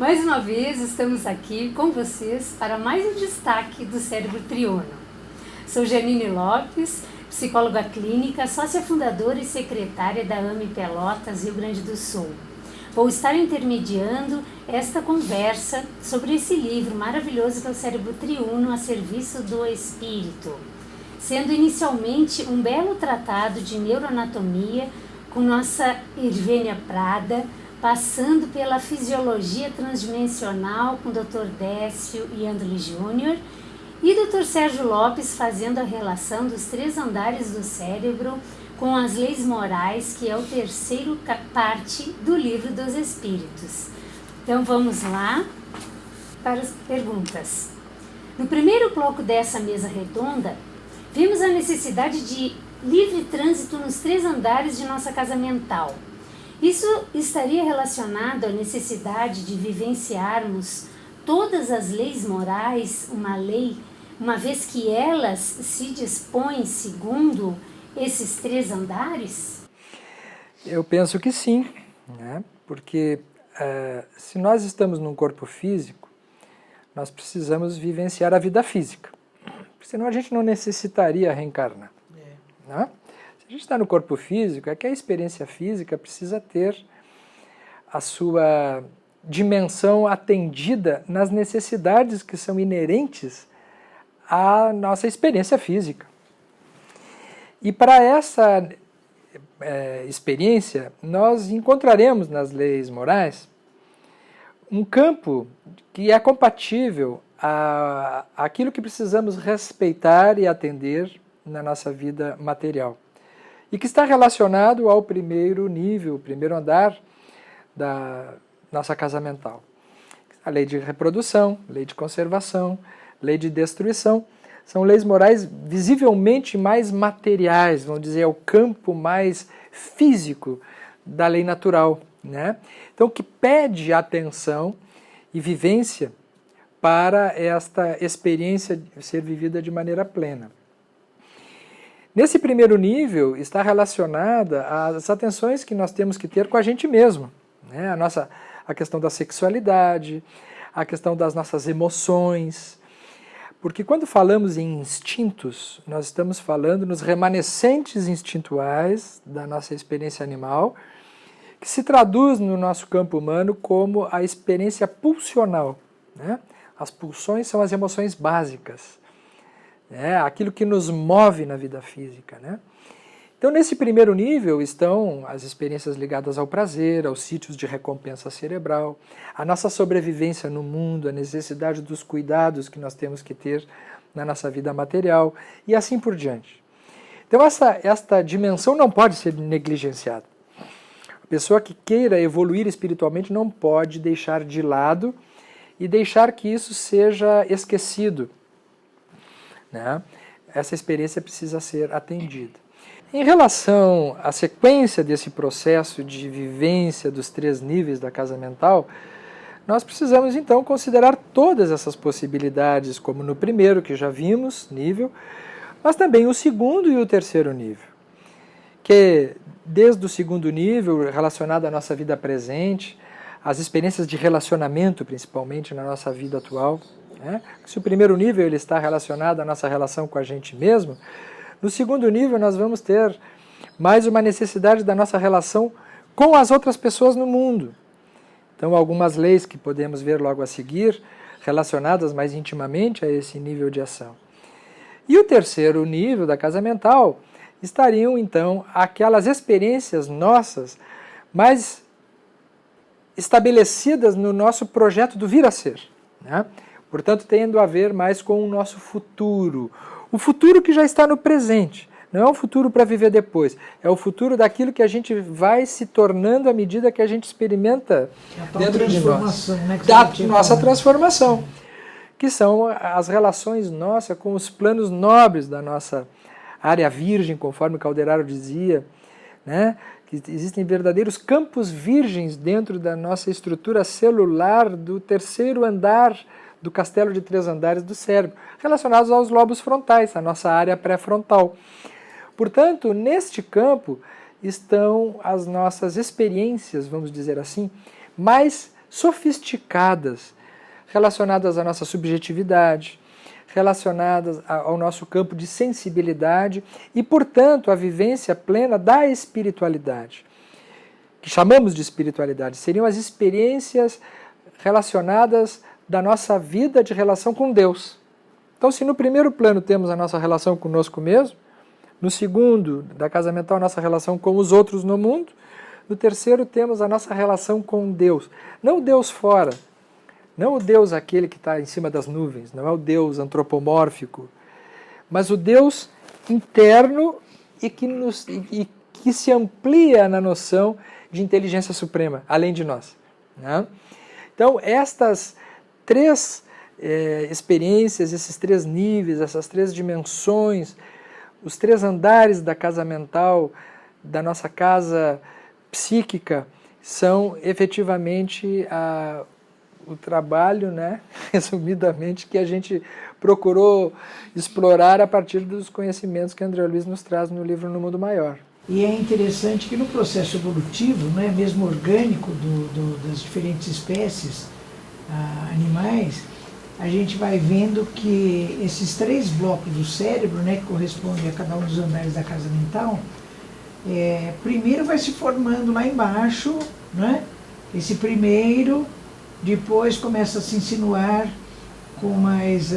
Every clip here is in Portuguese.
Mais uma vez estamos aqui com vocês para mais um destaque do Cérebro Triuno. Sou Janine Lopes, psicóloga clínica, sócia fundadora e secretária da AME Pelotas, Rio Grande do Sul. Vou estar intermediando esta conversa sobre esse livro maravilhoso que é o Cérebro Triuno a serviço do espírito, sendo inicialmente um belo tratado de neuroanatomia com nossa Irvênia Prada, passando pela fisiologia transdimensional com o Dr. Décio e André Júnior e Dr. Sérgio Lopes fazendo a relação dos 3 andares do cérebro com as leis morais, que é o terceiro parte do Livro dos Espíritos. Então vamos lá para as perguntas. No primeiro bloco dessa mesa redonda, vimos a necessidade de livre trânsito nos 3 andares de nossa casa mental. Isso estaria relacionado à necessidade de vivenciarmos todas as leis morais, uma vez que elas se dispõem segundo esses 3 andares? Eu penso que sim, né? Porque se nós estamos num corpo físico, nós precisamos vivenciar a vida física, senão a gente não necessitaria reencarnar. Né? Se a gente está no corpo físico, é que a experiência física precisa ter a sua dimensão atendida nas necessidades que são inerentes à nossa experiência física. E para essa experiência, nós encontraremos nas leis morais um campo que é compatível àquilo que precisamos respeitar e atender na nossa vida material. E que está relacionado ao primeiro nível, o primeiro andar da nossa casa mental. A lei de reprodução, lei de conservação, lei de destruição, são leis morais visivelmente mais materiais, vamos dizer, é o campo mais físico da lei natural, né? Então, que pede atenção e vivência para esta experiência ser vivida de maneira plena. Nesse primeiro nível está relacionada às atenções que nós temos que ter com a gente mesmo, né? A questão da sexualidade, a questão das nossas emoções. Porque quando falamos em instintos, nós estamos falando nos remanescentes instintuais da nossa experiência animal, que se traduz no nosso campo humano como a experiência pulsional, né? As pulsões são as emoções básicas, né? Aquilo que nos move na vida física, né? Então, nesse primeiro nível estão as experiências ligadas ao prazer, aos sítios de recompensa cerebral, a nossa sobrevivência no mundo, a necessidade dos cuidados que nós temos que ter na nossa vida material e assim por diante. Então, esta dimensão não pode ser negligenciada. A pessoa que queira evoluir espiritualmente não pode deixar de lado e deixar que isso seja esquecido, né? Essa experiência precisa ser atendida. Em relação à sequência desse processo de vivência dos 3 níveis da casa mental, nós precisamos então considerar todas essas possibilidades, como no primeiro que já vimos, nível, mas também o segundo e o terceiro nível, que desde o segundo nível, relacionado à nossa vida presente, às experiências de relacionamento, principalmente na nossa vida atual, né? Se o primeiro nível ele está relacionado à nossa relação com a gente mesmo, no segundo nível nós vamos ter mais uma necessidade da nossa relação com as outras pessoas no mundo. Então algumas leis que podemos ver logo a seguir, relacionadas mais intimamente a esse nível de ação. E o terceiro nível da casa mental estariam então aquelas experiências nossas mais estabelecidas no nosso projeto do vir a ser, né? Portanto, tendo a ver mais com o nosso futuro. O futuro que já está no presente. Não é um futuro para viver depois. É o futuro daquilo que a gente vai se tornando à medida que a gente experimenta dentro de nós. Né, da nossa transformação. Que são as relações nossas com os planos nobres da nossa área virgem, conforme Calderaro dizia, né? Que existem verdadeiros campos virgens dentro da nossa estrutura celular do terceiro andar do castelo de 3 andares do cérebro, relacionados aos lobos frontais, a nossa área pré-frontal. Portanto, neste campo estão as nossas experiências, vamos dizer assim, mais sofisticadas, relacionadas à nossa subjetividade, relacionadas ao nosso campo de sensibilidade e, portanto, à vivência plena da espiritualidade, que chamamos de espiritualidade. Seriam as experiências relacionadas da nossa vida de relação com Deus. Então, se no primeiro plano temos a nossa relação conosco mesmo, no segundo, da casa mental, a nossa relação com os outros no mundo, no terceiro temos a nossa relação com Deus. Não o Deus fora, não o Deus aquele que está em cima das nuvens, não é o Deus antropomórfico, mas o Deus interno e que se amplia na noção de inteligência suprema, além de nós. Né? Então, estas três experiências, esses três níveis, essas três dimensões, os três andares da casa mental, da nossa casa psíquica, são efetivamente o trabalho, né, resumidamente, que a gente procurou explorar a partir dos conhecimentos que André Luiz nos traz no livro No Mundo Maior. E é interessante que no processo evolutivo, né, mesmo orgânico das diferentes espécies animais, a gente vai vendo que esses três blocos do cérebro, né, que correspondem a cada um dos andares da casa mental, primeiro vai se formando lá embaixo, né, esse primeiro, depois começa a se insinuar com mais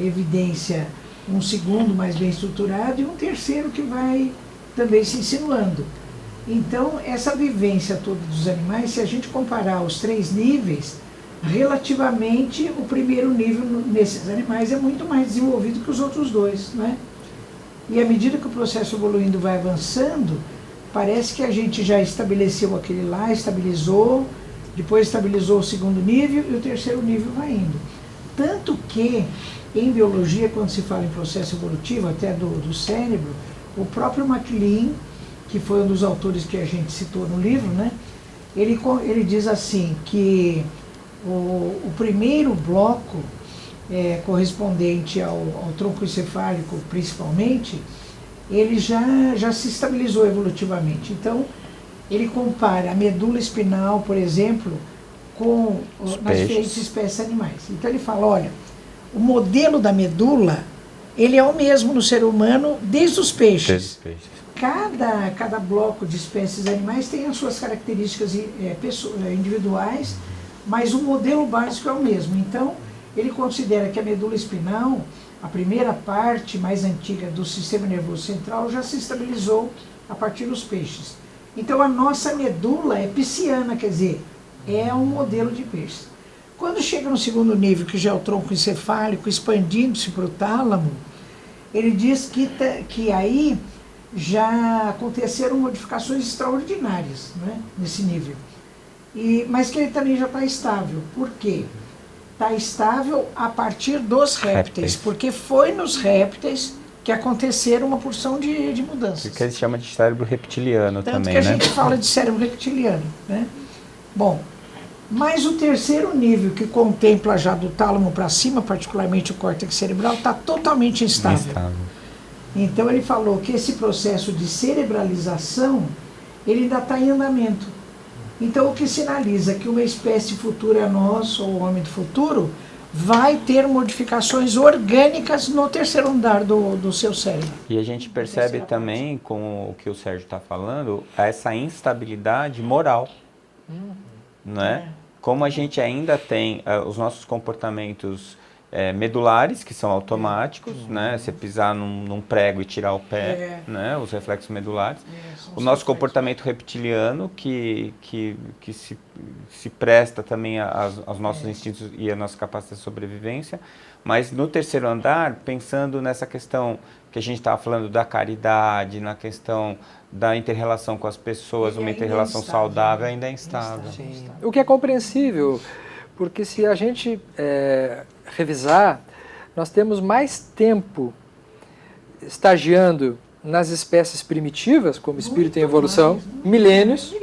evidência um segundo mais bem estruturado e um terceiro que vai também se insinuando. Então, essa vivência toda dos animais, se a gente comparar os três níveis, relativamente o primeiro nível nesses animais é muito mais desenvolvido que os outros dois, né? E à medida que o processo evoluindo vai avançando, parece que a gente já estabeleceu aquele lá, estabilizou, depois estabilizou o segundo nível e o terceiro nível vai indo. Tanto que, em biologia, quando se fala em processo evolutivo, até do cérebro, o próprio MacLean, que foi um dos autores que a gente citou no livro, né, ele diz assim que o primeiro bloco, correspondente ao tronco encefálico principalmente, ele já se estabilizou evolutivamente. Então, ele compara a medula espinal, por exemplo, com nas diferentes espécies animais. Então ele fala, olha, o modelo da medula, ele é o mesmo no ser humano desde os peixes. Cada bloco de espécies animais tem as suas características individuais, mas o modelo básico é o mesmo. Então, ele considera que a medula espinal, a primeira parte mais antiga do sistema nervoso central, já se estabilizou a partir dos peixes. Então, a nossa medula é pisciana, quer dizer, é um modelo de peixe. Quando chega no segundo nível, que já é o tronco encefálico, expandindo-se para o tálamo, ele diz que aí já aconteceram modificações extraordinárias, né, nesse nível. Mas que ele também já está estável. Por quê? Está estável a partir dos répteis, porque foi nos répteis que aconteceram uma porção de mudanças. Que eles chamam de cérebro reptiliano Tanto também, que a né? gente fala de cérebro reptiliano, né? Bom, mas o terceiro nível, que contempla já do tálamo para cima, particularmente o córtex cerebral, está totalmente instável. Então ele falou que esse processo de cerebralização, ele ainda está em andamento. Então o que sinaliza que uma espécie futura a nós, ou o homem do futuro, vai ter modificações orgânicas no terceiro andar do seu cérebro. E a gente percebe também, com o que o Sérgio está falando, essa instabilidade moral. Né? Como a gente ainda tem os nossos comportamentos medulares, que são automáticos, né? Você pisar num prego e tirar o pé, né? Os reflexos medulares. O nosso comportamento reptiliano, que se presta também aos nossos instintos e à nossa capacidade de sobrevivência. Mas no terceiro andar, pensando nessa questão que a gente estava falando da caridade, na questão da inter-relação com as pessoas, uma inter-relação saudável, ainda é instável. Sim. O que é compreensível, porque se a gente revisar, nós temos mais tempo estagiando nas espécies primitivas, como espírito em evolução, milênios.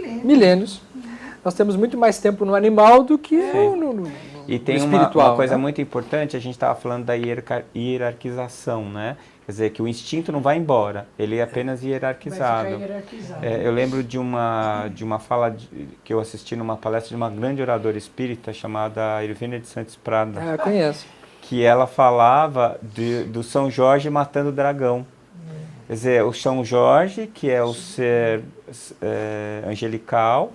Nós temos muito mais tempo no animal do que no e tem espiritual. Uma coisa muito importante, a gente estava falando da hierarquização, né? Quer dizer, que o instinto não vai embora, ele é apenas hierarquizado. Vai ficar hierarquizado. Eu lembro de uma fala que eu assisti numa palestra de uma grande oradora espírita chamada Irvine de Santos Prada. Ah, conheço. Que ela falava do São Jorge matando o dragão. Quer dizer, o São Jorge, que é o ser angelical,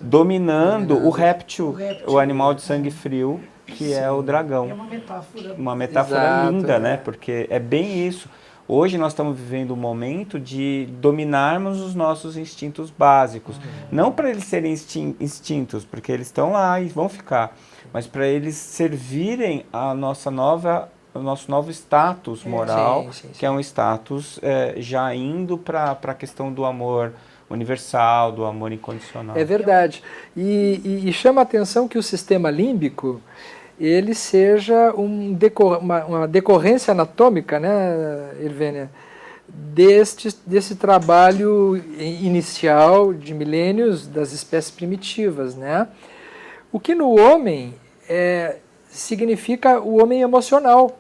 dominando o réptil, o animal de sangue frio, que é o dragão. É uma metáfora. Uma metáfora Exato, linda, né? Porque é bem isso. Hoje nós estamos vivendo um momento de dominarmos os nossos instintos básicos. Não para eles serem instintos, porque eles estão lá e vão ficar, mas para eles servirem o nosso novo status moral, Sim. que é um status já indo para a questão do amor universal, do amor incondicional. É verdade. E chama a atenção que o sistema límbico ele seja uma decorrência anatômica, né, Irvênia, desse trabalho inicial de milênios das espécies primitivas, né? O que no homem significa o homem emocional,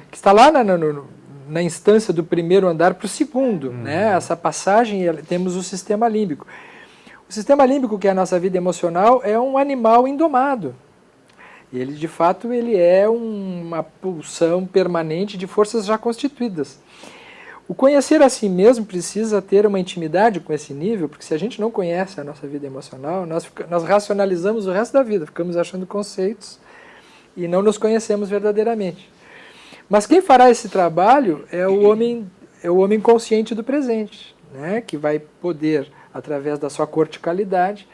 que está lá na instância do primeiro andar para o segundo, né? Essa passagem, temos o sistema límbico. O sistema límbico, que é a nossa vida emocional, é um animal indomado. Ele, de fato, ele é uma pulsão permanente de forças já constituídas. O conhecer a si mesmo precisa ter uma intimidade com esse nível, porque se a gente não conhece a nossa vida emocional, nós racionalizamos o resto da vida, ficamos achando conceitos e não nos conhecemos verdadeiramente. Mas quem fará esse trabalho é o homem consciente do presente, né? Que vai poder, através da sua corticalidade,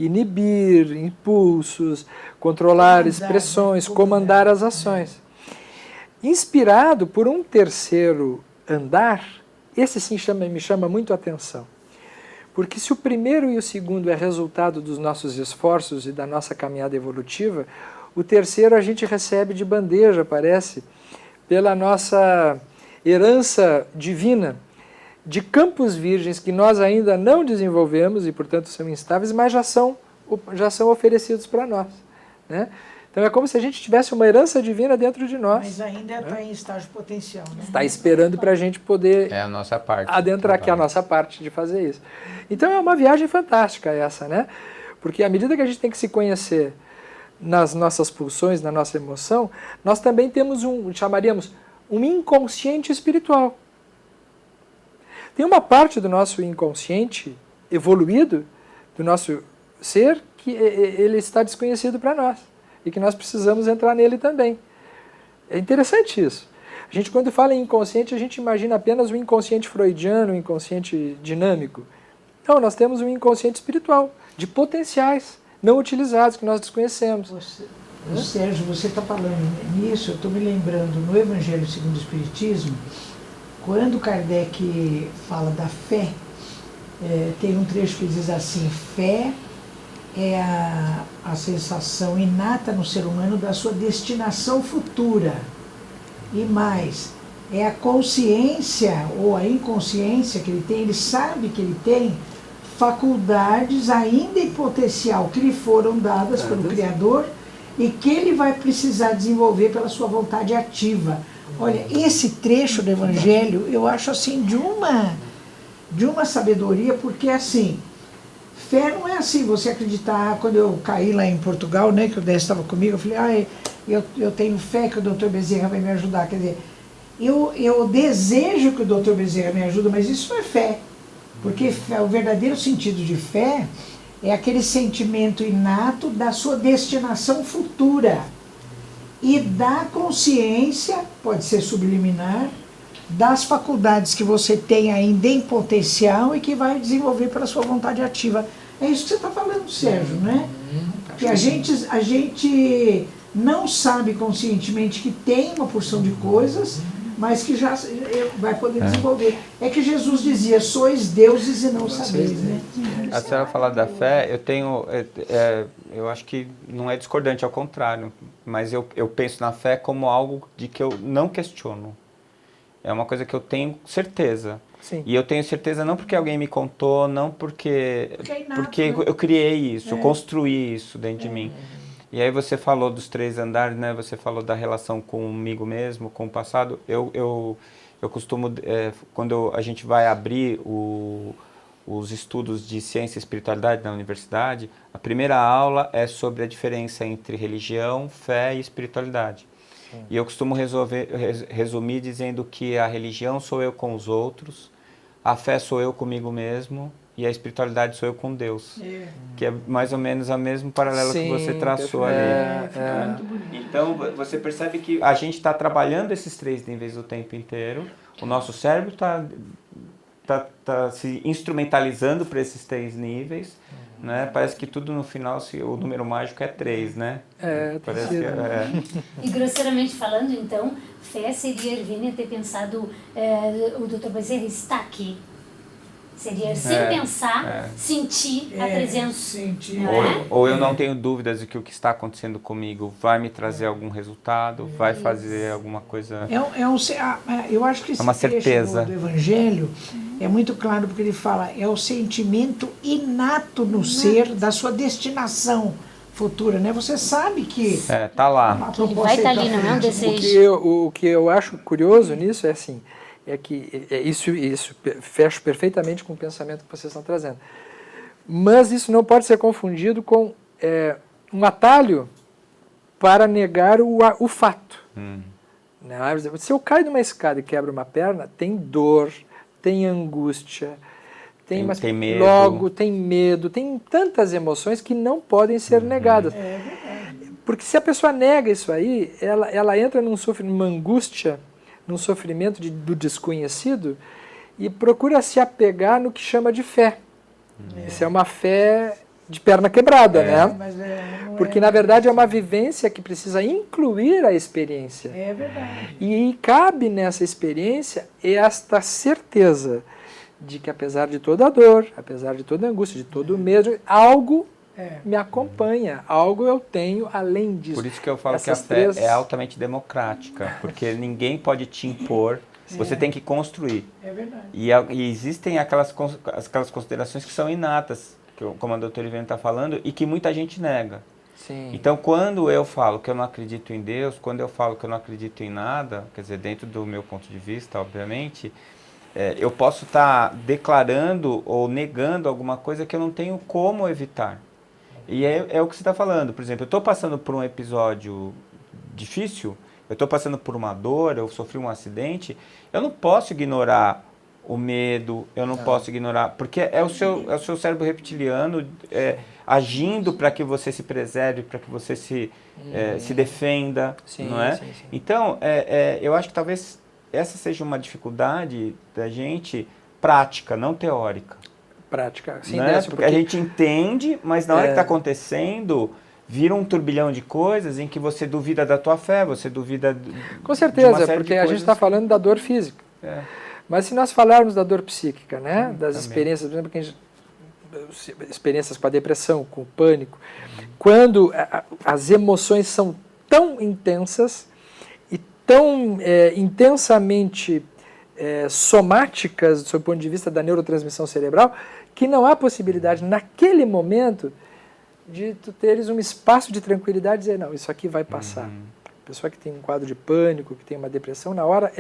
inibir impulsos, controlar expressões, comandar as ações. Inspirado por um terceiro andar, esse sim me chama muito a atenção. Porque se o primeiro e o segundo é resultado dos nossos esforços e da nossa caminhada evolutiva, o terceiro a gente recebe de bandeja, parece, pela nossa herança divina, de campos virgens que nós ainda não desenvolvemos e, portanto, são instáveis, mas já são oferecidos para nós, né? Então é como se a gente tivesse uma herança divina dentro de nós. Mas ainda está em estágio potencial, né? Está esperando para a gente poder a nossa parte, adentrar aqui a nossa parte de fazer isso. Então é uma viagem fantástica essa, né? Porque à medida que a gente tem que se conhecer nas nossas pulsões, na nossa emoção, nós também temos chamaríamos um inconsciente espiritual. Tem uma parte do nosso inconsciente evoluído, do nosso ser, que ele está desconhecido para nós e que nós precisamos entrar nele também. É interessante isso. A gente, quando fala em inconsciente, a gente imagina apenas o inconsciente freudiano, o inconsciente dinâmico. Não, nós temos um inconsciente espiritual, de potenciais não utilizados, que nós desconhecemos. Sérgio, você está falando nisso, eu estou me lembrando, no Evangelho segundo o Espiritismo, quando Kardec fala da fé, tem um trecho que diz assim: fé é a sensação inata no ser humano da sua destinação futura. E mais, é a consciência ou a inconsciência que ele tem, ele sabe que ele tem faculdades ainda em potencial que lhe foram dadas pelo Criador e que ele vai precisar desenvolver pela sua vontade ativa. Olha, esse trecho do Evangelho eu acho assim de uma sabedoria, porque assim, fé não é assim, você acreditar. Quando eu caí lá em Portugal, né, que o Décio estava comigo, eu falei, eu tenho fé que o Dr. Bezerra vai me ajudar. Quer dizer, eu desejo que o Dr. Bezerra me ajude, mas isso não é fé. Porque o verdadeiro sentido de fé é aquele sentimento inato da sua destinação futura e da consciência, pode ser subliminar, das faculdades que você tem ainda em potencial e que vai desenvolver pela sua vontade ativa. É isso que você está falando, Sérgio, né? Que a gente não sabe conscientemente que tem uma porção de coisas, mas que já vai poder desenvolver. É que Jesus dizia, sois deuses e não sabeis, né? A senhora falar da fé, eu acho que não é discordante, ao contrário, mas eu penso na fé como algo de que eu não questiono. É uma coisa que eu tenho certeza. Sim. E eu tenho certeza não porque alguém me contou, não porque Inato, né? eu criei isso, eu construí isso dentro de mim. E aí você falou dos 3 andares, né? Você falou da relação comigo mesmo, com o passado. Eu eu costumo, quando a gente vai abrir os estudos de ciência e espiritualidade na universidade, a primeira aula é sobre a diferença entre religião, fé e espiritualidade. Sim. E eu costumo resumir dizendo que a religião sou eu com os outros, a fé sou eu comigo mesmo e a espiritualidade sou eu com Deus. Que é mais ou menos o mesmo paralelo que você traçou ali. Então, você percebe que a gente está trabalhando esses 3 níveis o tempo inteiro, o nosso cérebro está se instrumentalizando para esses 3 níveis, né? Parece que tudo no final, o número mágico é 3, né? Parece que E grosseiramente falando, então, fé seria Ervênia ter pensado, o Dr. Bezerra está aqui. Seria sem pensar, sentir a presença. Sentir. Ou eu não tenho dúvidas de que o que está acontecendo comigo vai me trazer algum resultado, vai fazer alguma coisa... eu acho que esse uma certeza trecho do Evangelho é muito claro, porque ele fala, é o sentimento inato no ser da sua destinação futura, né? Você sabe que... tá lá. Ele vai estar ali, não é um desejo. O que eu acho curioso nisso é assim, é que isso fecha perfeitamente com o pensamento que vocês estão trazendo. Mas isso não pode ser confundido com um atalho para negar o fato. Não, se eu caio de uma escada e quebro uma perna, tem dor, tem angústia, tem medo. Logo, tem medo, tem tantas emoções que não podem ser negadas. Porque se a pessoa nega isso aí, ela entra numa angústia, num sofrimento do desconhecido e procura se apegar no que chama de fé. Isso é uma fé de perna quebrada, né? Porque, na verdade, é uma vivência que precisa incluir a experiência. É verdade. E cabe nessa experiência esta certeza de que, apesar de toda a dor, apesar de toda a angústia, de todo o medo, algo me acompanha, algo eu tenho além disso. Por isso que eu falo que a fé é altamente democrática, porque ninguém pode te impor, você tem que construir. É verdade. E existem aquelas considerações que são inatas, como a doutora Ivene está falando, e que muita gente nega. Sim. Então, quando eu falo que eu não acredito em Deus, quando eu falo que eu não acredito em nada, quer dizer, dentro do meu ponto de vista, obviamente, eu posso estar declarando ou negando alguma coisa que eu não tenho como evitar. E é o que você está falando. Por exemplo, eu estou passando por um episódio difícil, eu estou passando por uma dor, eu sofri um acidente, eu não posso ignorar o medo, eu não posso ignorar, porque é o seu cérebro reptiliano agindo para que você se preserve, para que você se defenda, não é? Sim. Então, eu acho que talvez essa seja uma dificuldade da gente prática, não teórica. Prática, sim, né? Porque a gente entende, mas na hora que está acontecendo, vira um turbilhão de coisas em que você duvida da tua fé, você duvida com certeza, porque a gente está falando da dor física. Mas se nós falarmos da dor psíquica, né? Das experiências, por exemplo, experiências com a depressão, com o pânico, quando as emoções são tão intensas e tão intensamente somáticas, do seu ponto de vista da neurotransmissão cerebral, que não há possibilidade, naquele momento, de tu teres um espaço de tranquilidade e dizer, não, isso aqui vai passar. A pessoa que tem um quadro de pânico, que tem uma depressão, na hora,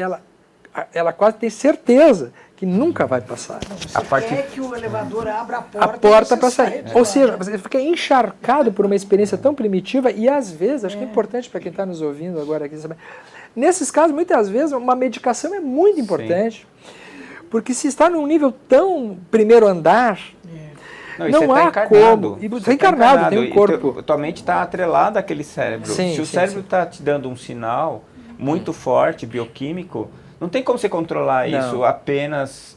ela quase tem certeza que nunca vai passar. Você quer que o elevador abra a porta para sair. Ou seja, você fica encharcado por uma experiência tão primitiva e, às vezes, acho que é importante para quem está nos ouvindo agora aqui saber, nesses casos, muitas vezes, uma medicação é muito importante. Porque se está num nível tão primeiro andar, não há como. E você está encarnado, tem um corpo. Tua mente está atrelada àquele cérebro. Se o cérebro está te dando um sinal muito forte, bioquímico, não tem como você controlar isso apenas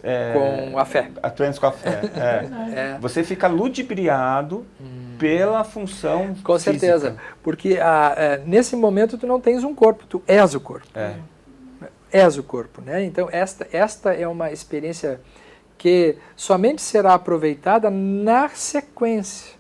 com a fé. Apenas com a fé. Você fica ludibriado pela função com física. Certeza. Porque nesse momento tu não tens um corpo, tu és o corpo. És o corpo, né? Então esta é uma experiência que somente será aproveitada na sequência.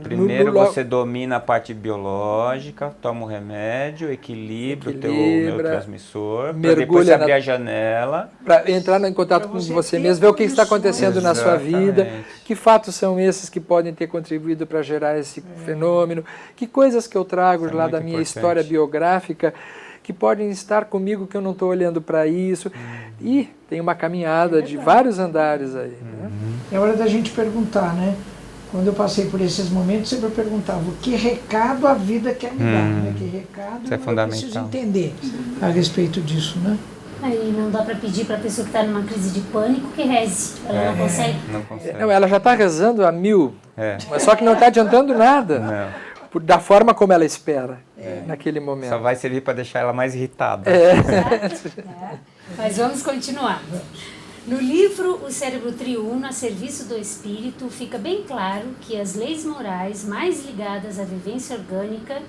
Primeiro você domina a parte biológica, toma um remédio, equilibra o teu neurotransmissor, para depois abrir a janela. Para entrar em contato com você mesmo, ver o que está acontecendo na sua vida, que fatos são esses que podem ter contribuído para gerar esse fenômeno, que coisas que eu trago lá da minha história biográfica, que podem estar comigo que eu não estou olhando para isso. E tem uma caminhada de vários andares aí. Né? É hora da gente perguntar, né? Quando eu passei por esses momentos, sempre eu perguntava que recado a vida quer me dar, né? Que recado Isso é eu fundamental. preciso entender a respeito disso, né? Aí não dá para pedir para a pessoa que está numa crise de pânico que reze. Ela não consegue. Não consegue. Não, ela já está rezando a 1000, mas só que não está adiantando nada. Não. Da forma como ela espera naquele momento. Só vai servir para deixar ela mais irritada. Mas vamos continuar. No livro O Cérebro Triuno, a serviço do espírito, fica bem claro que as leis morais mais ligadas à vivência orgânica,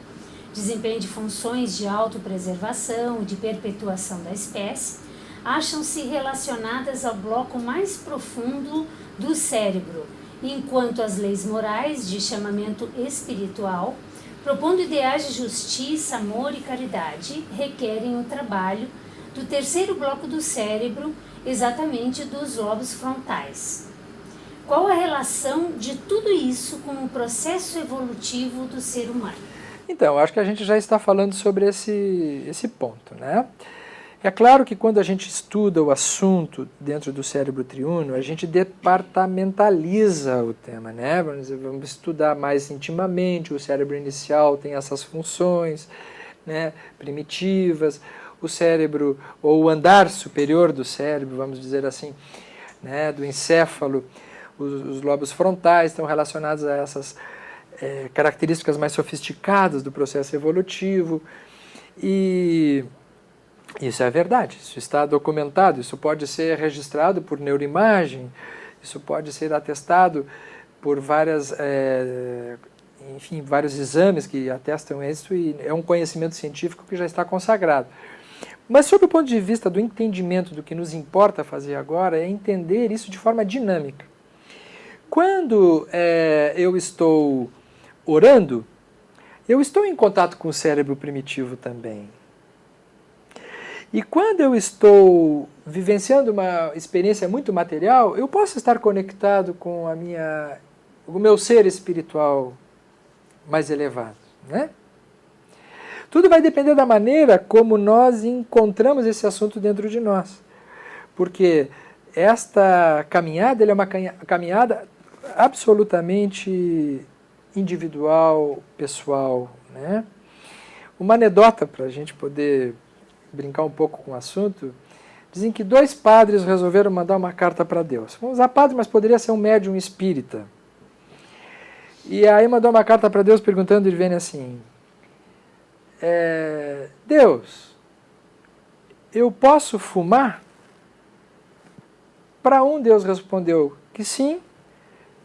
desempenho de funções de autopreservação e de perpetuação da espécie, acham-se relacionadas ao bloco mais profundo do cérebro, enquanto as leis morais de chamamento espiritual, propondo ideais de justiça, amor e caridade, requerem o trabalho do terceiro bloco do cérebro, exatamente dos lobos frontais. Qual a relação de tudo isso com o processo evolutivo do ser humano? Então, acho que a gente já está falando sobre esse ponto, né? É claro que quando a gente estuda o assunto dentro do cérebro triuno, a gente departamentaliza o tema, né? Vamos estudar mais intimamente, o cérebro inicial tem essas funções, né, primitivas, o cérebro, ou o andar superior do cérebro, vamos dizer assim, né, do encéfalo, os lobos frontais estão relacionados a essas características mais sofisticadas do processo evolutivo, e isso é verdade, isso está documentado, isso pode ser registrado por neuroimagem, isso pode ser atestado por vários exames que atestam isso, e é um conhecimento científico que já está consagrado. Mas sob o ponto de vista do entendimento do que nos importa fazer agora, é entender isso de forma dinâmica. Quando eu estou orando, eu estou em contato com o cérebro primitivo também. E quando eu estou vivenciando uma experiência muito material, eu posso estar conectado com o meu ser espiritual mais elevado, né? Tudo vai depender da maneira como nós encontramos esse assunto dentro de nós. Porque esta caminhada é uma caminhada absolutamente individual, pessoal, né? Uma anedota para a gente poder brincar um pouco com o assunto, dizem que 2 padres resolveram mandar uma carta para Deus. Vamos usar padre, mas poderia ser um médium espírita. E aí mandou uma carta para Deus perguntando, ele vem assim, Deus, eu posso fumar? Para um, Deus respondeu que sim,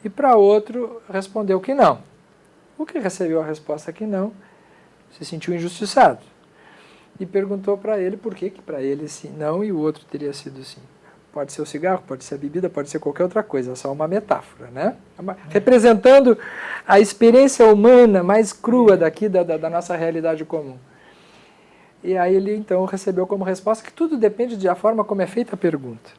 e para outro respondeu que não. O que recebeu a resposta que não, se sentiu injustiçado. E perguntou para ele por que para ele sim, não, e o outro teria sido sim. Pode ser o cigarro, pode ser a bebida, pode ser qualquer outra coisa, é só uma metáfora, né? Representando a experiência humana mais crua daqui da nossa realidade comum. E aí ele então recebeu como resposta que tudo depende da forma como é feita a pergunta.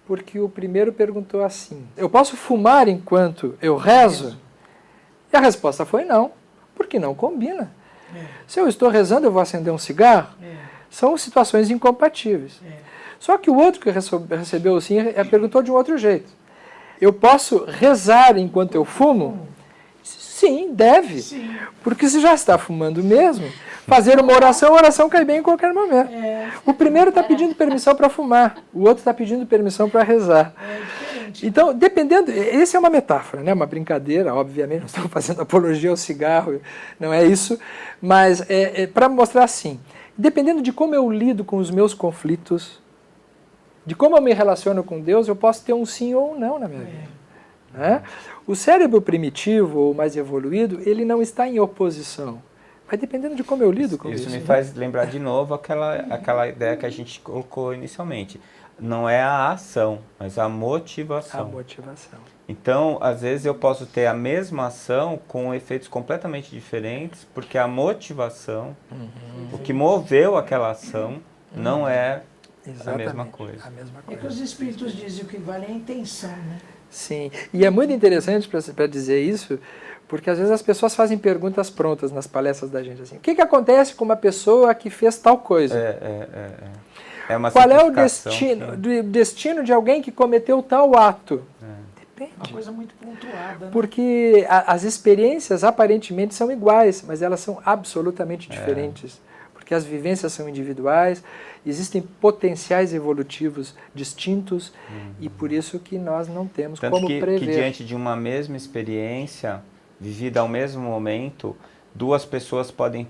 Porque o primeiro perguntou assim, eu posso fumar enquanto eu rezo? E a resposta foi não, porque não combina. Se eu estou rezando, eu vou acender um cigarro? São situações incompatíveis. Só que o outro que recebeu o sim perguntou de um outro jeito. Eu posso rezar enquanto eu fumo? Sim, deve. Sim. Porque se já está fumando mesmo, fazer uma oração, a oração cai bem em qualquer momento. O primeiro está pedindo permissão para fumar, o outro está pedindo permissão para rezar. Então, dependendo, essa é uma metáfora, né? Uma brincadeira, obviamente, não estamos fazendo apologia ao cigarro, não é isso, mas para mostrar assim, dependendo de como eu lido com os meus conflitos, de como eu me relaciono com Deus, eu posso ter um sim ou um não na minha vida. Né? O cérebro primitivo, ou mais evoluído, ele não está em oposição. Vai dependendo de como eu lido com isso. Isso me faz lembrar de novo aquela ideia que a gente colocou inicialmente. Não é a ação, mas a motivação. A motivação. Então, às vezes eu posso ter a mesma ação com efeitos completamente diferentes, porque a motivação, o que moveu aquela ação, não é a mesma coisa. É que os espíritos dizem o que vale é a intenção, né? Sim, e é muito interessante para dizer isso, Porque às vezes as pessoas fazem perguntas prontas nas palestras da gente, assim, o que acontece com uma pessoa que fez tal coisa? É uma Qual é o destino de alguém que cometeu tal ato? Depende. Uma coisa muito pontuada. Né? Porque as experiências aparentemente são iguais, mas elas são absolutamente diferentes. Porque as vivências são individuais, existem potenciais evolutivos distintos e por isso que nós não temos como prever. Que diante de uma mesma experiência, vivida ao mesmo momento, duas pessoas podem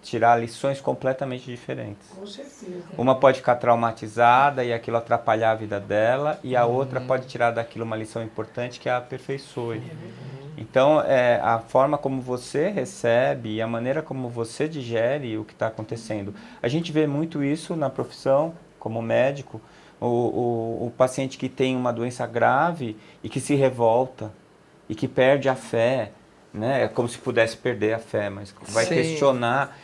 tirar lições completamente diferentes. Com certeza. Uma pode ficar traumatizada e aquilo atrapalhar a vida dela, e a outra pode tirar daquilo uma lição importante que a aperfeiçoe. Então, a forma como você recebe e a maneira como você digere o que está acontecendo. A gente vê muito isso na profissão, como médico, o paciente que tem uma doença grave e que se revolta e que perde a fé, né? É como se pudesse perder a fé, mas vai questionar.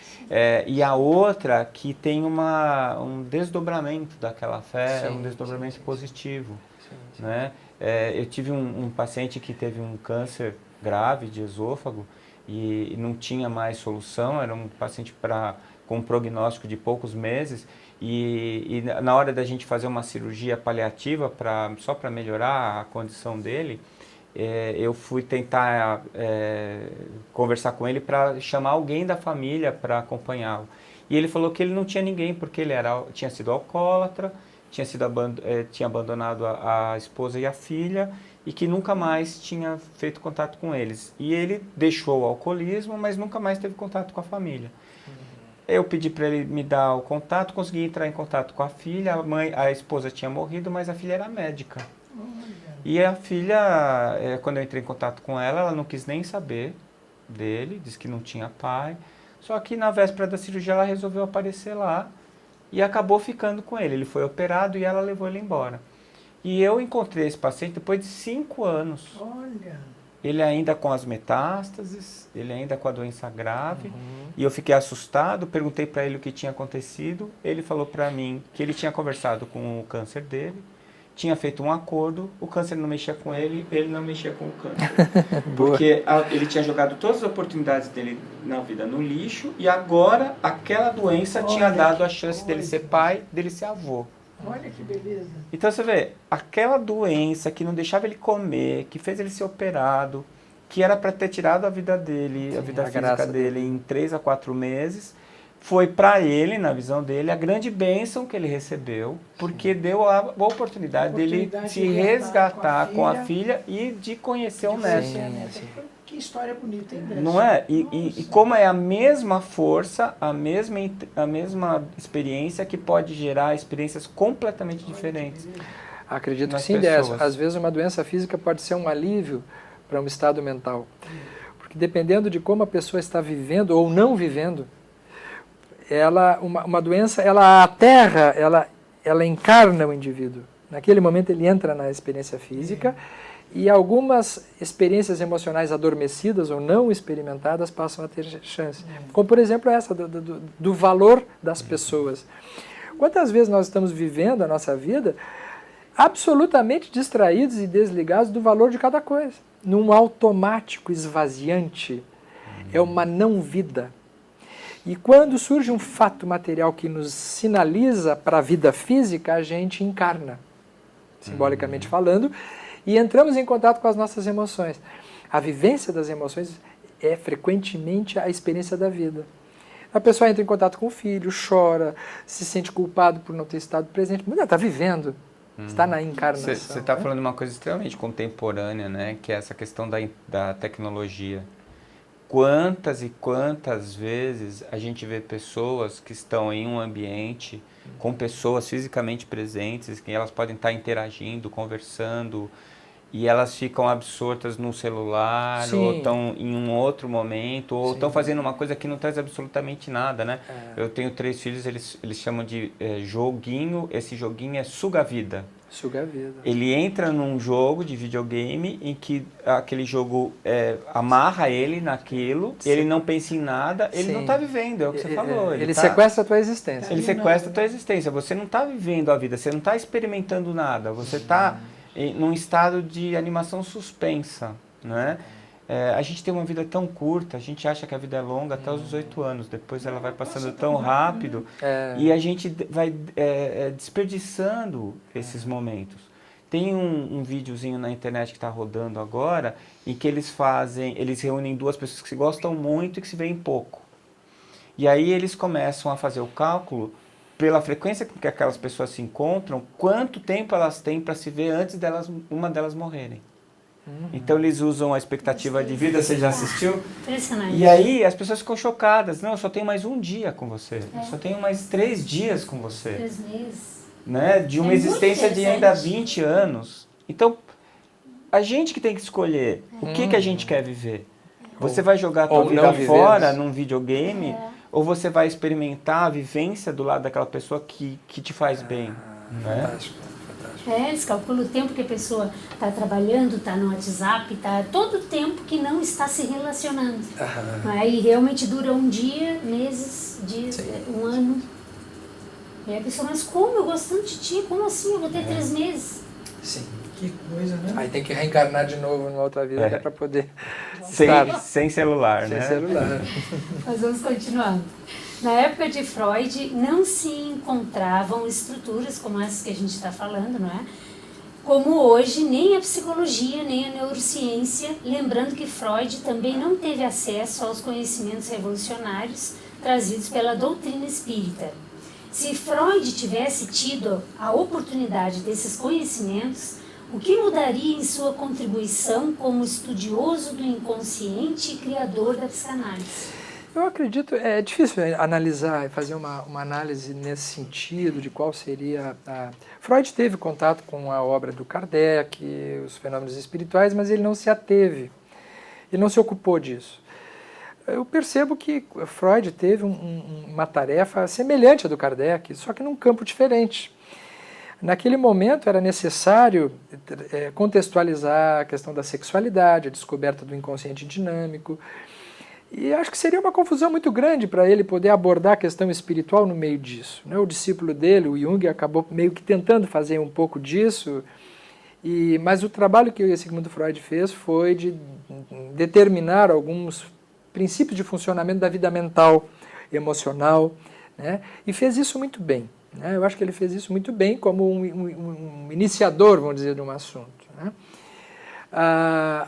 E a outra que tem um desdobramento daquela fé, um desdobramento positivo. Né? Eu tive um paciente que teve um câncer grave de esôfago e não tinha mais solução, era um paciente com um prognóstico de poucos meses e na hora da gente fazer uma cirurgia paliativa só para melhorar a condição dele, eu fui tentar conversar com ele para chamar alguém da família para acompanhá-lo. E ele falou que ele não tinha ninguém, porque ele tinha sido alcoólatra, tinha abandonado a esposa e a filha, e que nunca mais tinha feito contato com eles. E ele deixou o alcoolismo, mas nunca mais teve contato com a família. Eu pedi para ele me dar o contato, consegui entrar em contato com a filha, a esposa tinha morrido, mas a filha era médica. E a filha, quando eu entrei em contato com ela não quis nem saber dele, disse que não tinha pai. Só que na véspera da cirurgia ela resolveu aparecer lá e acabou ficando com ele. Ele foi operado e ela levou ele embora. E eu encontrei esse paciente depois de 5 anos. Olha! Ele ainda com as metástases, ele ainda com a doença grave. E eu fiquei assustado, perguntei para ele o que tinha acontecido. Ele falou para mim que ele tinha conversado com o câncer dele, tinha feito um acordo, o câncer não mexia com ele não mexia com o câncer. Porque ele tinha jogado todas as oportunidades dele na vida no lixo e agora aquela doença tinha dado a chance dele ser pai, dele ser avô. Olha que beleza. Então você vê, aquela doença que não deixava ele comer, que fez ele ser operado, que era para ter tirado a vida dele, a vida física dele em 3 a 4 meses, foi para ele, na visão dele, a grande bênção que ele recebeu, porque deu a oportunidade dele se resgatar com a filha e de conhecer o neto. Que história bonita, hein? Não é? E como é a mesma força, a mesma experiência que pode gerar experiências completamente diferentes. Acredito que sim, Décio. Às vezes uma doença física pode ser um alívio para um estado mental. Porque dependendo de como a pessoa está vivendo ou não vivendo, uma doença, ela aterra, ela encarna o indivíduo. Naquele momento ele entra na experiência física e algumas experiências emocionais adormecidas ou não experimentadas passam a ter chance. Como, por exemplo, essa do valor das pessoas. Quantas vezes nós estamos vivendo a nossa vida absolutamente distraídos e desligados do valor de cada coisa? Num automático esvaziante. É uma não-vida. E quando surge um fato material que nos sinaliza para a vida física, a gente encarna, simbolicamente falando, e entramos em contato com as nossas emoções. A vivência das emoções é frequentemente a experiência da vida. A pessoa entra em contato com o filho, chora, se sente culpado por não ter estado presente, mas está vivendo, está na encarnação. Você está falando de uma coisa extremamente contemporânea, né? Que é essa questão da tecnologia. Quantas e quantas vezes a gente vê pessoas que estão em um ambiente com pessoas fisicamente presentes, que elas podem estar interagindo, conversando, e elas ficam absortas no celular, ou estão em um outro momento, ou estão fazendo uma coisa que não traz absolutamente nada, né? Eu tenho 3 filhos, eles chamam de joguinho, esse joguinho é suga-vida. Suga a vida. Ele entra num jogo de videogame em que aquele jogo amarra ele naquilo, ele não pensa em nada, ele não está vivendo, é o que você falou. Ele sequestra a tua existência. Ele sequestra a tua existência, você não está vivendo a vida, você não está experimentando nada, você está num estado de animação suspensa, né? a gente tem uma vida tão curta, a gente acha que a vida é longa até os 18 anos, depois ela vai passando tão rápido e a gente vai desperdiçando esses momentos. Tem um videozinho na internet que está rodando agora, em que eles reúnem duas pessoas que se gostam muito e que se veem pouco. E aí eles começam a fazer o cálculo, pela frequência com que aquelas pessoas se encontram, quanto tempo elas têm para se ver antes uma delas morrerem. Então eles usam a expectativa de vida, você já assistiu? Impressionante. E aí as pessoas ficam chocadas. Não, eu só tenho mais um dia com você. Eu só tenho mais 3 dias com você. 3 meses. Né? De uma existência de ainda 20 anos. Então, a gente que tem que escolher o que a gente quer viver. Você vai jogar a tua vida fora num videogame ou você vai experimentar a vivência do lado daquela pessoa que te faz bem. Né? Fantástico. Eles calculam o tempo que a pessoa está trabalhando, está no WhatsApp, está todo o tempo que não está se relacionando. Aí realmente dura um dia, meses, dias, um ano. E a pessoa, mas como? Eu gosto tanto de ti, como assim? Eu vou ter 3 meses. Sim. Que coisa, né? Aí tem que reencarnar de novo numa outra vida para poder sem celular, sem né? celular. Mas vamos continuando. Na época de Freud, não se encontravam estruturas como essas que a gente está falando, não é? Como hoje, nem a psicologia, nem a neurociência, lembrando que Freud também não teve acesso aos conhecimentos revolucionários trazidos pela doutrina espírita. Se Freud tivesse tido a oportunidade desses conhecimentos, o que mudaria em sua contribuição como estudioso do inconsciente e criador da psicanálise? Eu acredito, é difícil analisar e fazer uma análise nesse sentido de qual seria a... Freud teve contato com a obra do Kardec, os fenômenos espirituais, mas ele não se ateve, ele não se ocupou disso. Eu percebo que Freud teve uma tarefa semelhante à do Kardec, só que num campo diferente. Naquele momento era necessário contextualizar a questão da sexualidade, a descoberta do inconsciente dinâmico, e acho que seria uma confusão muito grande para ele poder abordar a questão espiritual no meio disso. O discípulo dele, o Jung, acabou meio que tentando fazer um pouco disso, mas o trabalho que o Sigmund Freud fez foi de determinar alguns princípios de funcionamento da vida mental, emocional, né? E fez isso muito bem. Né? Eu acho que ele fez isso muito bem como um iniciador, vamos dizer, de um assunto. Né?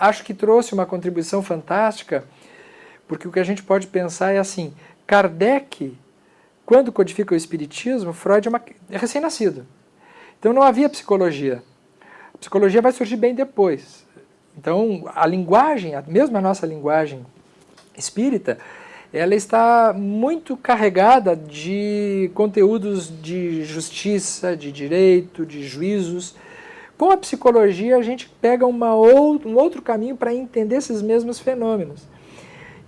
Acho que trouxe uma contribuição fantástica, porque o que a gente pode pensar é assim, Kardec, quando codifica o Espiritismo, Freud é recém-nascido. Então não havia psicologia. A psicologia vai surgir bem depois. Então a linguagem, mesmo a nossa linguagem espírita, ela está muito carregada de conteúdos de justiça, de direito, de juízos. Com a psicologia a gente pega um outro caminho para entender esses mesmos fenômenos.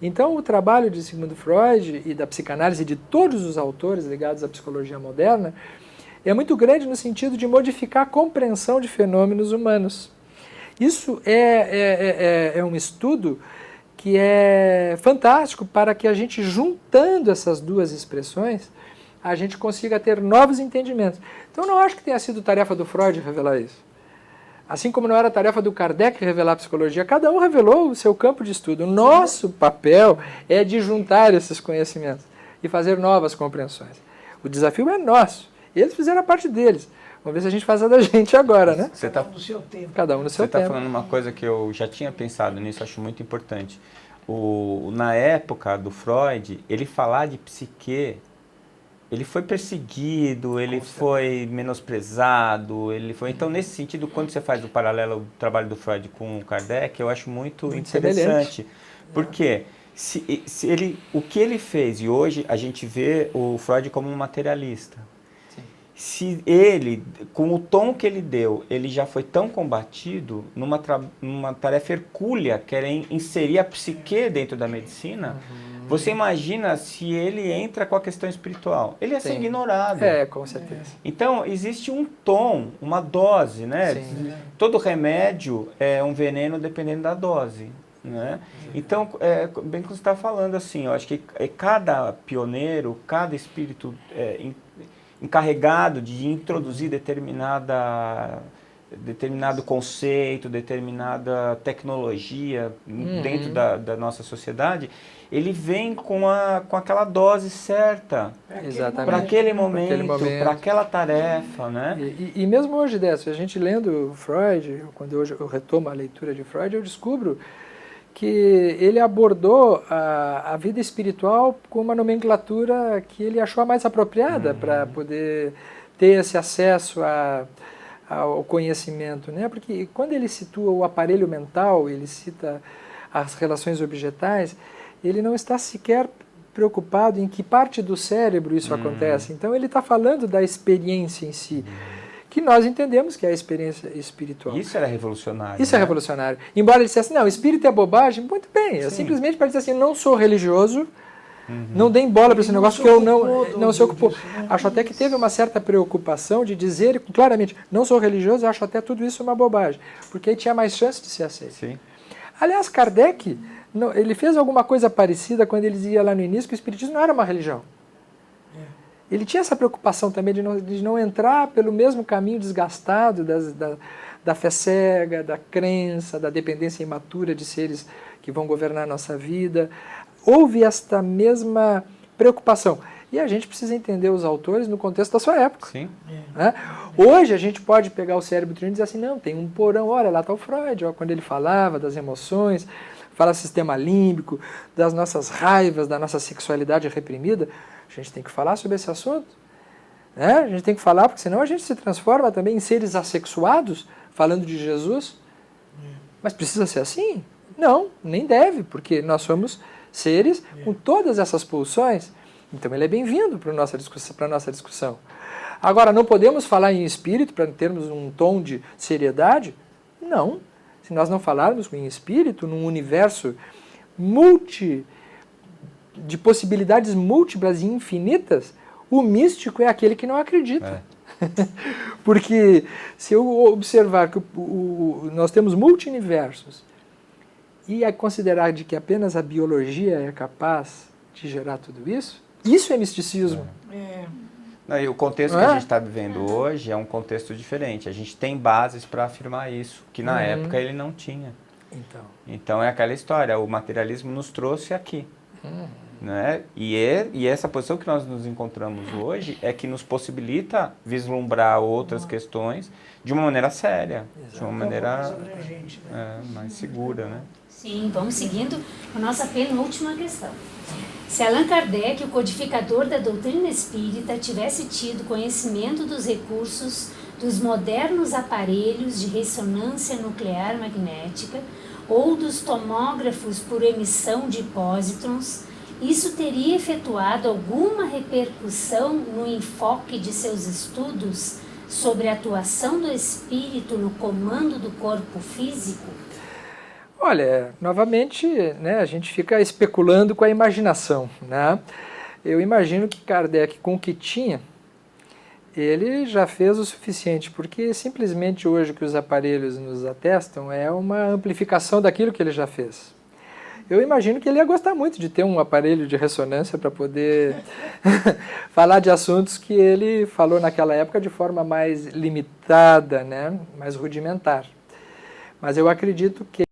Então o trabalho de Sigmund Freud e da psicanálise de todos os autores ligados à psicologia moderna é muito grande no sentido de modificar a compreensão de fenômenos humanos. Isso é um estudo que é fantástico para que a gente, juntando essas duas expressões, a gente consiga ter novos entendimentos. Então não acho que tenha sido tarefa do Freud revelar isso. Assim como não era tarefa do Kardec revelar a psicologia, cada um revelou o seu campo de estudo. O nosso papel é de juntar esses conhecimentos e fazer novas compreensões. O desafio é nosso. Eles fizeram a parte deles. Vamos ver se a gente faz a da gente agora, né? Cada um no seu tempo. Cada um no seu tempo. Você está falando uma coisa que eu já tinha pensado nisso, acho muito importante. Na época do Freud, ele falar de psique, ele foi perseguido, ele foi menosprezado, então nesse sentido, quando você faz o paralelo do trabalho do Freud com o Kardec, eu acho muito interessante. Porque o que ele fez, e hoje a gente vê o Freud como um materialista. Se ele, com o tom que ele deu, ele já foi tão combatido numa tarefa hercúlea, que era inserir a psique dentro da medicina, você imagina se ele entra com a questão espiritual. Ele ia ser ignorado. Com certeza. Então, existe um tom, uma dose, né? Sim. Todo remédio é um veneno dependendo da dose. Né? Então, bem que você está falando, assim, eu acho que cada pioneiro, cada espírito encarregado de introduzir determinada determinado conceito, determinada tecnologia dentro da nossa sociedade, ele vem com aquela dose certa para aquele momento, para aquela tarefa, né? E mesmo hoje, Décio, a gente lendo Freud, quando hoje eu retomo a leitura de Freud, eu descubro que ele abordou a vida espiritual com uma nomenclatura que ele achou a mais apropriada para poder ter esse acesso ao conhecimento, né? Porque quando ele situa o aparelho mental, ele cita as relações objetais, ele não está sequer preocupado em que parte do cérebro isso acontece. Então ele está falando da experiência em si, que nós entendemos que é a experiência espiritual. Isso era revolucionário. Isso é revolucionário. Embora ele dissesse, não, espírito é bobagem, muito bem, é simplesmente para dizer assim, não sou religioso, não deem bola para esse negócio, que eu não se ocupou. Acho até que teve uma certa preocupação de dizer claramente, não sou religioso, acho até tudo isso uma bobagem, porque aí tinha mais chance de ser aceito. Sim. Aliás, Kardec, ele fez alguma coisa parecida quando ele dizia lá no início que o espiritismo não era uma religião. Ele tinha essa preocupação também de não entrar pelo mesmo caminho desgastado da fé cega, da crença, da dependência imatura de seres que vão governar a nossa vida. Houve esta mesma preocupação. E a gente precisa entender os autores no contexto da sua época. Sim. Né? Hoje a gente pode pegar o cérebro triângulo e dizer assim, não, tem um porão, olha, lá está o Freud, ó, quando ele falava das emoções, fala sistema límbico, das nossas raivas, da nossa sexualidade reprimida. A gente tem que falar sobre esse assunto. Né? A gente tem que falar, porque senão a gente se transforma também em seres assexuados, falando de Jesus. Mas precisa ser assim? Não, nem deve, porque nós somos seres com todas essas pulsões. Então ele é bem-vindo para a nossa discussão. Agora, não podemos falar em espírito para termos um tom de seriedade? Não. Se nós não falarmos em espírito, num universo de possibilidades múltiplas e infinitas, o místico é aquele que não acredita. Porque se eu observar que nós temos multiversos e considerar de que apenas a biologia é capaz de gerar tudo isso, isso é misticismo. Não, e o contexto que a gente está vivendo hoje é um contexto diferente. A gente tem bases para afirmar isso, que na época ele não tinha. Então é aquela história, o materialismo nos trouxe aqui. Né? E essa posição que nós nos encontramos hoje é que nos possibilita vislumbrar outras questões de uma maneira séria, de uma maneira mais segura. Né? Sim, vamos seguindo a nossa penúltima questão. Se Allan Kardec, o codificador da doutrina espírita, tivesse tido conhecimento dos recursos dos modernos aparelhos de ressonância nuclear magnética ou dos tomógrafos por emissão de pósitrons, isso teria efetuado alguma repercussão no enfoque de seus estudos sobre a atuação do espírito no comando do corpo físico? Olha, novamente, né, a gente fica especulando com a imaginação. Né? Eu imagino que Kardec, com o que tinha, ele já fez o suficiente, porque simplesmente hoje o que os aparelhos nos atestam é uma amplificação daquilo que ele já fez. Eu imagino que ele ia gostar muito de ter um aparelho de ressonância para poder falar de assuntos que ele falou naquela época de forma mais limitada, né, mais rudimentar. Mas eu acredito que